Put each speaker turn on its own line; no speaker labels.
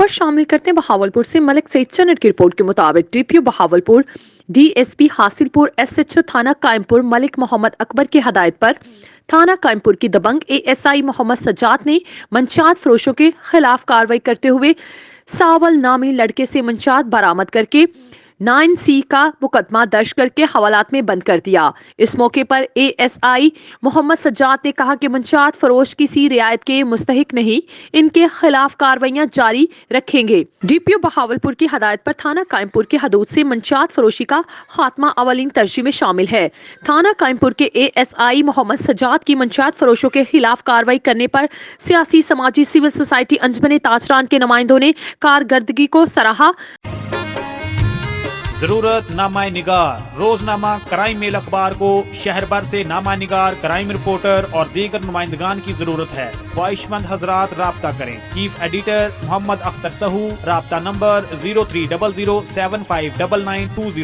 खबर शामिल करते हैं बहावलपुर से। मलिक सईद चन्नट की रिपोर्ट के मुताबिक DPO Bahawalpur, DSP Hasilpur, SHO थाना कायमपुर मलिक मोहम्मद अकबर की हदायत पर थाना कायमपुर की दबंग एएसआई मोहम्मद सज्जाद ने मंशात फरोशों के खिलाफ कार्रवाई करते हुए सावल नामी लड़के से मंशात बरामद करके 9C का मुकदमा दर्ज करके हवालात में बंद कर दिया। इस मौके पर एएसआई मोहम्मद सज्जाद ने कहा कि मंशात फरोश किसी रियायत के मुस्तहिक नहीं, इनके खिलाफ कार्रवाइयां जारी रखेंगे। डीपीओ बहावलपुर की हदायत पर थाना कायमपुर की हदूद से मंशात फरोशी का खात्मा अवलीन तरजीह में शामिल है। थाना कायमपुर के एएसआई मोहम्मद सज्जाद की मंशात फरोशों के खिलाफ कार्रवाई करने पर सियासी, समाजी, सिविल सोसाइटी, अंजमन ताजरान के नुमाइंदों ने कारकर्दगी को सराहा।
जरूरत नामा निगार रोजनामा क्राइम मेल अखबार को शहर भर से नामा निगार, क्राइम रिपोर्टर और दीगर नुमाइंदगान की जरूरत है। ख्वाहिशमंद हजरात राब्ता करें। चीफ एडिटर मोहम्मद अख्तर सहू, राब्ता नंबर 0300759920।